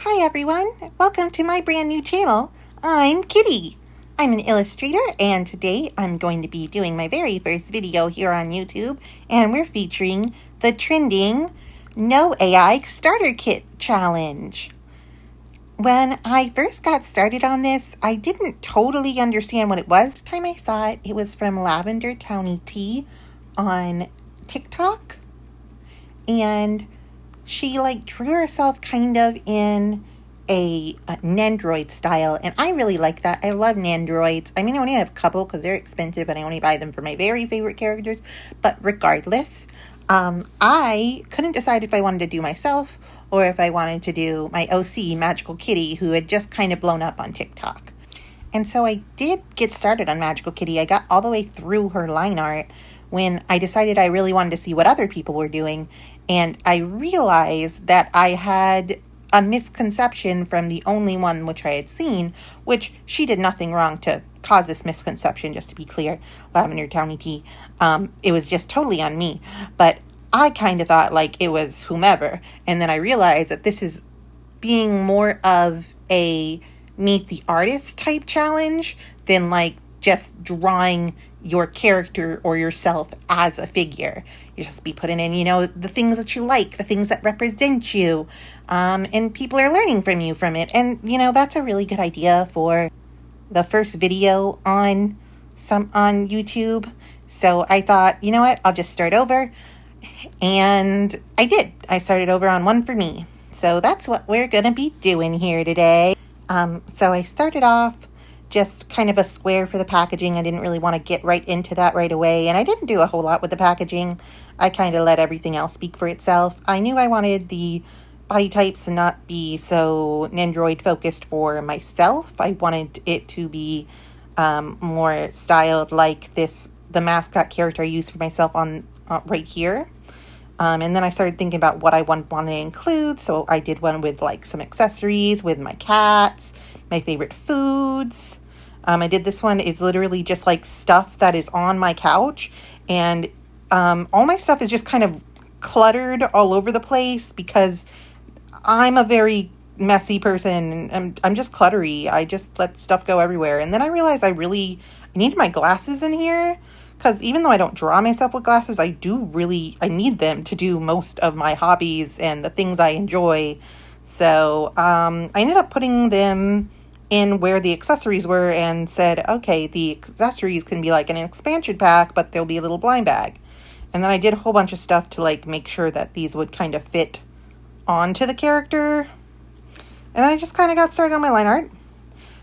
Hi everyone, welcome to my brand new channel. I'm Kitty. I'm an illustrator and today I'm going to be doing my very first video here on YouTube, and we're featuring the trending No AI Starter Kit Challenge. When I first got started on this, I didn't totally understand what it was. The time I saw it, it was from Lavender Towny Tea on TikTok, and she drew herself kind of in a Nandroid style, and I really like that. I love Nandroids. I mean, I only have a couple because they're expensive and I only buy them for my very favorite characters, but regardless, I couldn't decide if I wanted to do myself or if I wanted to do my OC Magical Kitty, who had just kind of blown up on TikTok. And so I did get started on Magical Kitty. I got all the way through her line art when I decided I really wanted to see what other people were doing. And I realized that I had a misconception from the only one which I had seen, which she did nothing wrong to cause this misconception, just to be clear, Lavender Towny Tea. It was just totally on me. But I kind of thought it was whomever. And then I realized that this is being more of a meet the artist type challenge than just drawing your character or yourself as a figure. You just be putting in, the things that you like, the things that represent you, and people are learning from you from it. And, that's a really good idea for the first video on YouTube. So I thought, you know what, I'll just start over. And I did. I started over on One For Me. So that's what we're going to be doing here today. So I started off just kind of a square for the packaging. I didn't really want to get right into that right away, and I didn't do a whole lot with the packaging. I kind of let everything else speak for itself. I knew I wanted the body types to not be so Nandroid focused for myself. I wanted it to be more styled like the mascot character I used for myself on right here. And then I started thinking about what I want to include. So I did one with some accessories with my cats, my favorite foods. I did this one is literally just stuff that is on my couch, and all my stuff is just kind of cluttered all over the place because I'm a very messy person, and I'm just cluttery. I just let stuff go everywhere. And then I realized I needed my glasses in here, because even though I don't draw myself with glasses, I need them to do most of my hobbies and the things I enjoy. So I ended up putting them in where the accessories were and said, okay, the accessories can be an expansion pack, but they'll be a little blind bag. And then I did a whole bunch of stuff to make sure that these would kind of fit onto the character. And I just kind of got started on my line art.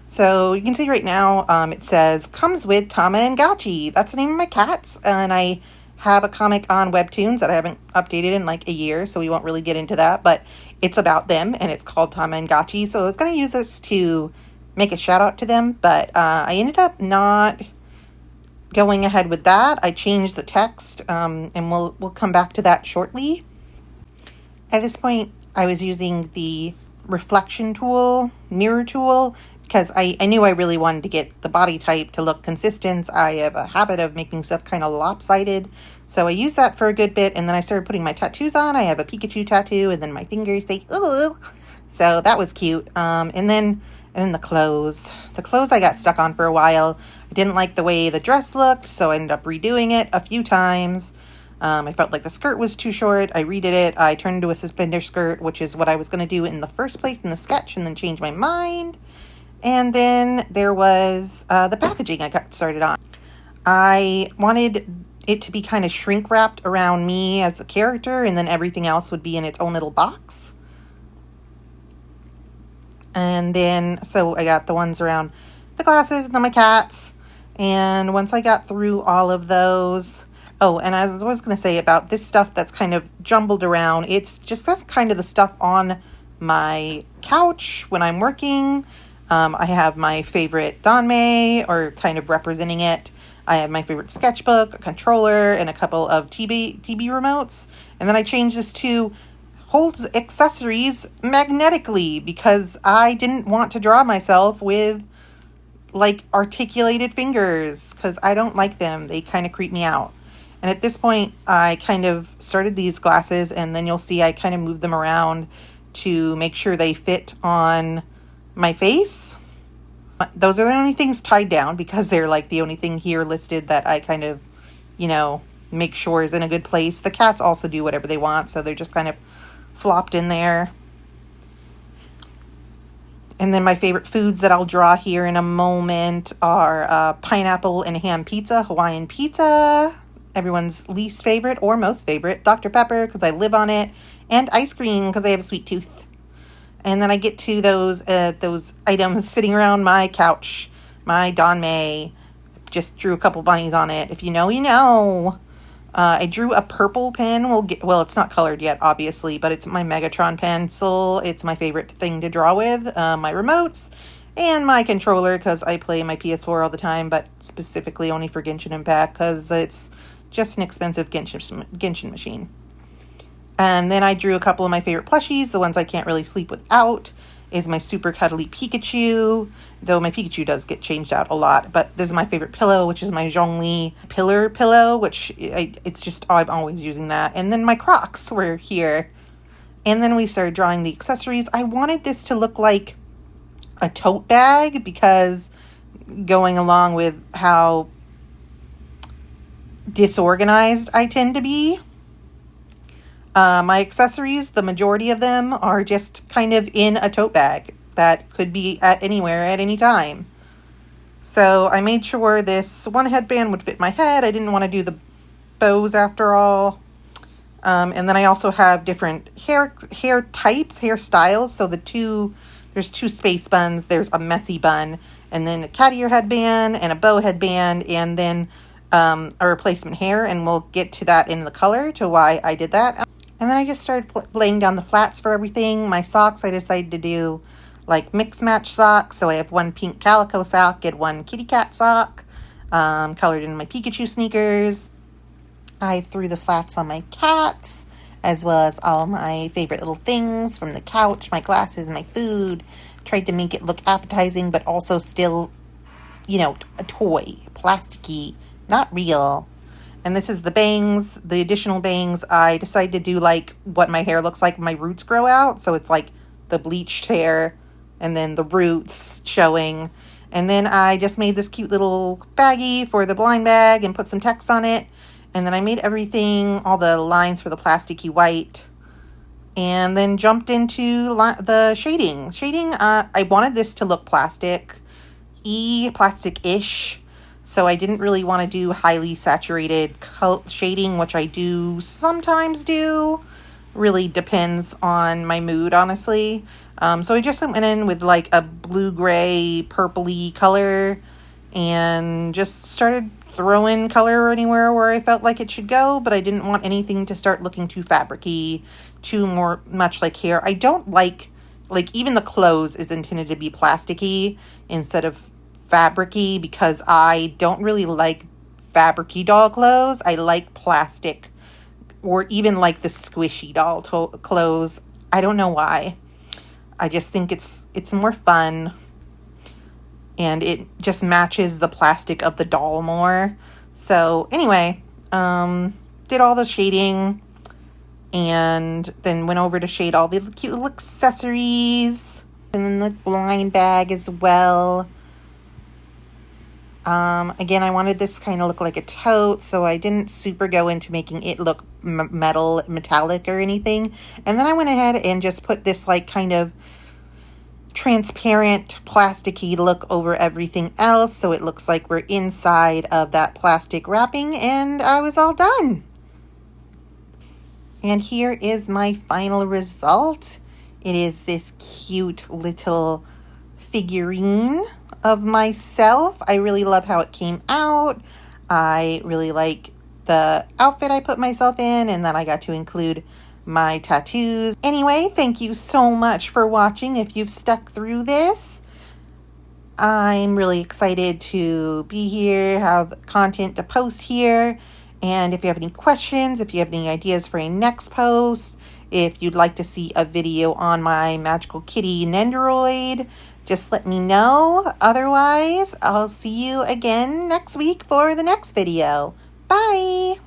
So you can see right now, it says, comes with Tama and Gachi. That's the name of my cats. And I have a comic on Webtoons that I haven't updated in a year, so we won't really get into that. But it's about them, and it's called Tama and Gachi. So I was going to use this to make a shout out to them, but I ended up not going ahead with that. I changed the text, and we'll come back to that shortly. At this point, I was using the reflection tool, mirror tool, because I knew I really wanted to get the body type to look consistent. I have a habit of making stuff kind of lopsided, so I used that for a good bit, and then I started putting my tattoos on. I have a Pikachu tattoo, and then my fingers say, ooh, so that was cute. And then the clothes. The clothes I got stuck on for a while. I didn't like the way the dress looked, so I ended up redoing it a few times. I felt like the skirt was too short. I redid it. I turned into a suspender skirt, which is what I was going to do in the first place in the sketch, and then changed my mind. And then there was the packaging I got started on. I wanted it to be kind of shrink wrapped around me as the character, and then everything else would be in its own little box. And then, so I got the ones around the glasses and then my cats. And once I got through all of those, oh, and as I was going to say about this stuff that's kind of jumbled around, that's kind of the stuff on my couch when I'm working. I have my favorite Danmei, or kind of representing it. I have my favorite sketchbook, a controller, and a couple of TV remotes. And then I changed this to holds accessories magnetically because I didn't want to draw myself with articulated fingers because I don't like them. They kind of creep me out. And at this point, I kind of started these glasses, and then you'll see I kind of moved them around to make sure they fit on my face. Those are the only things tied down because they're like the only thing here listed that I kind of, you know, make sure is in a good place. The cats also do whatever they want, so they're just kind of flopped in there. And then my favorite foods that I'll draw here in a moment are pineapple and ham pizza, Hawaiian pizza, everyone's least favorite or most favorite, Dr. Pepper because I live on it, and ice cream because I have a sweet tooth. And then I get to those items sitting around my couch. My Don May, just drew a couple bunnies on it. If you know, you know. I drew a purple pen. Well, it's not colored yet, obviously, but it's my Megatron pencil. It's my favorite thing to draw with. My remotes and my controller because I play my PS4 all the time, but specifically only for Genshin Impact because it's just an expensive Genshin machine. And then I drew a couple of my favorite plushies. The ones I can't really sleep without is my super cuddly Pikachu, though my Pikachu does get changed out a lot. But this is my favorite pillow, which is my Zhongli pillar pillow, which it's just, I'm always using that. And then my Crocs were here. And then we started drawing the accessories. I wanted this to look like a tote bag because going along with how disorganized I tend to be. My accessories, the majority of them are just kind of in a tote bag that could be at anywhere at any time. So I made sure this one headband would fit my head. I didn't want to do the bows after all. And then I also have different hair types, hairstyles. So there's two space buns. There's a messy bun, and then a cat ear headband and a bow headband, and then a replacement hair. And we'll get to that in the color to why I did that. And then I just started laying down the flats for everything. My socks, I decided to do like mix match socks. So I have one pink calico sock and one kitty cat sock, colored in my Pikachu sneakers. I threw the flats on my cats, as well as all my favorite little things from the couch, my glasses, my food. Tried to make it look appetizing, but also still, you know, a toy, plasticky, not real. And this is the bangs, the additional bangs. I decided to do like what my hair looks like when my roots grow out. So it's like the bleached hair and then the roots showing. And then I just made this cute little baggie for the blind bag and put some text on it. And then I made everything, all the lines for the plasticky white. And then jumped into the shading. I wanted this to look plastic-ish. So I didn't really want to do highly saturated shading, which I do sometimes do. Really depends on my mood, honestly. So I just went in with like a blue-gray, purpley color and just started throwing color anywhere where I felt like it should go, but I didn't want anything to start looking too fabric-y, too much like hair. I don't like even the clothes is intended to be plasticky instead of fabric-y because I don't really like fabric-y doll clothes. I like plastic or even like the squishy doll clothes. I don't know why. I just think it's more fun and it just matches the plastic of the doll more. So anyway, did all the shading and then went over to shade all the cute little accessories and then the blind bag as well. Again, I wanted this kind of look like a tote, so I didn't super go into making it look metallic or anything. And then I went ahead and just put this like kind of transparent plasticky look over everything else, so it looks like we're inside of that plastic wrapping, and I was all done. And here is my final result. It is this cute little figurine of myself. I really love how it came out. I really like the outfit I put myself in, and then I got to include my tattoos. Anyway, thank you so much for watching. If you've stuck through this, I'm really excited to be here, have content to post here. And if you have any questions, if you have any ideas for a next post, if you'd like to see a video on my magical kitty Nendoroid, just let me know. Otherwise, I'll see you again next week for the next video. Bye!